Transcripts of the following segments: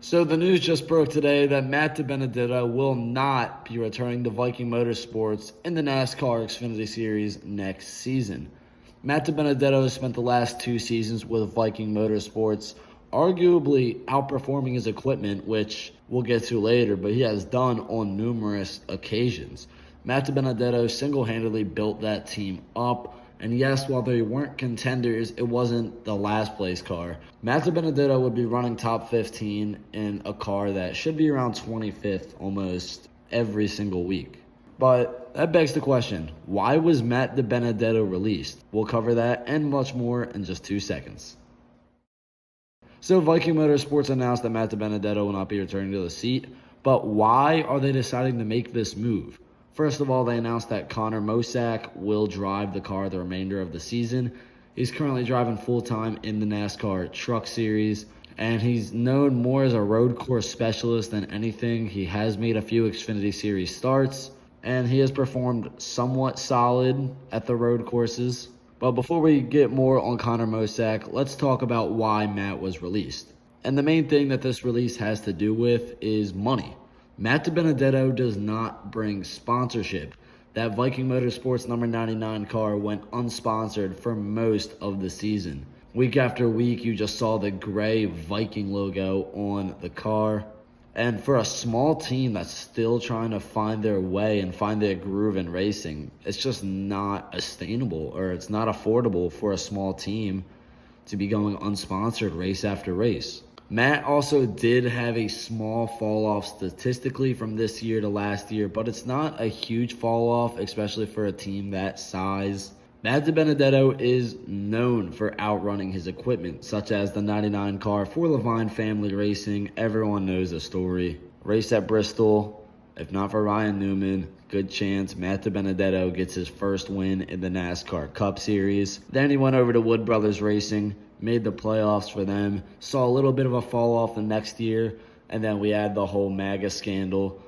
So the news just broke today that Matt DiBenedetto will not be returning to Viking Motorsports in the NASCAR Xfinity Series next season. Matt DiBenedetto has spent the last 2 seasons with Viking Motorsports, arguably outperforming his equipment, which we'll get to later, but he has done on numerous occasions. Matt DiBenedetto single-handedly built that team up. And yes, while they weren't contenders, it wasn't the last place car. Matt DiBenedetto would be running top 15 in a car that should be around 25th almost every single week. But that begs the question, why was Matt DiBenedetto released? We'll cover that and much more in just 2 seconds. So Viking Motorsports announced that Matt DiBenedetto will not be returning to the seat, but why are they deciding to make this move? First of all, they announced that Connor Mosack will drive the car the remainder of the season. He's currently driving full-time in the NASCAR Truck Series, and he's known more as a road course specialist than anything. He has made a few Xfinity Series starts, and he has performed somewhat solid at the road courses. But before we get more on Connor Mosack, let's talk about why Matt was released. And the main thing that this release has to do with is money. Matt DiBenedetto does not bring sponsorship. That Viking Motorsports number 99 car went unsponsored for most of the season. Week after week, you just saw the gray Viking logo on the car. And for a small team that's still trying to find their way and find their groove in racing, it's just not sustainable, or it's not affordable for a small team to be going unsponsored race after race. Matt also did have a small fall off statistically from this year to last year, but it's not a huge fall off, especially for a team that size. Matt DiBenedetto is known for outrunning his equipment, such as the 99 car for Levine Family Racing. Everyone knows the story. Race at Bristol, if not for Ryan Newman, good chance Matt DiBenedetto gets his first win in the NASCAR Cup Series. Then he went over to Wood Brothers Racing, made the playoffs for them, saw a little bit of a fall off the next year, and then we had the whole MAGA scandal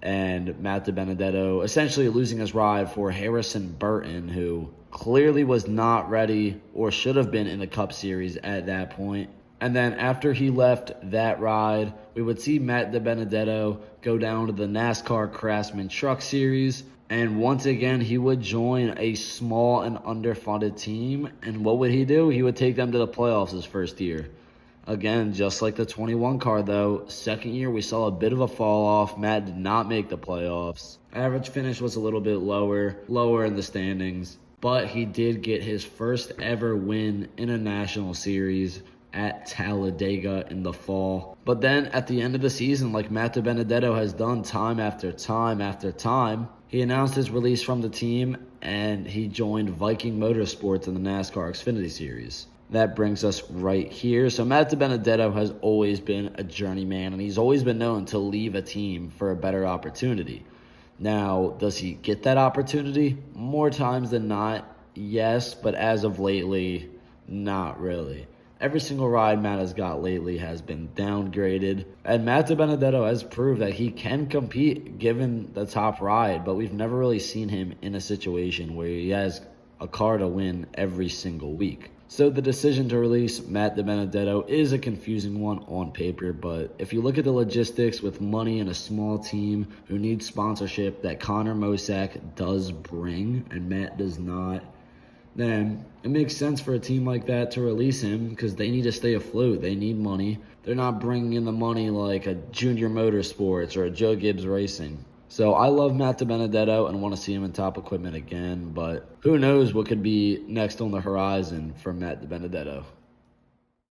and Matt DiBenedetto essentially losing his ride for Harrison Burton, who clearly was not ready or should have been in the Cup Series at that point. And then after he left that ride, we would see Matt DiBenedetto go down to the NASCAR Craftsman Truck Series. And once again, he would join a small and underfunded team. And what would he do? He would take them to the playoffs his first year. Again, just like the 21 car, though, second year we saw a bit of a fall off. Matt did not make the playoffs. Average finish was a little bit lower in the standings. But he did get his first ever win in a national series at Talladega in the fall. But then at the end of the season, like Matt DiBenedetto has done time after time after time, he announced his release from the team and he joined Viking Motorsports in the NASCAR Xfinity Series. That brings us right here. So Matt DiBenedetto has always been a journeyman, and he's always been known to leave a team for a better opportunity. Now, does he get that opportunity? More times than not, yes, but as of lately, not really. Every single ride Matt has got lately has been downgraded, and Matt DiBenedetto has proved that he can compete given the top ride, but we've never really seen him in a situation where he has a car to win every single week. So the decision to release Matt DiBenedetto is a confusing one on paper, but if you look at the logistics with money and a small team who needs sponsorship that Connor Mosack does bring and Matt does not, then it makes sense for a team like that to release him because they need to stay afloat. They need money. They're not bringing in the money like a Junior Motorsports or a Joe Gibbs Racing. So I love Matt DiBenedetto and want to see him in top equipment again, but who knows what could be next on the horizon for Matt DiBenedetto.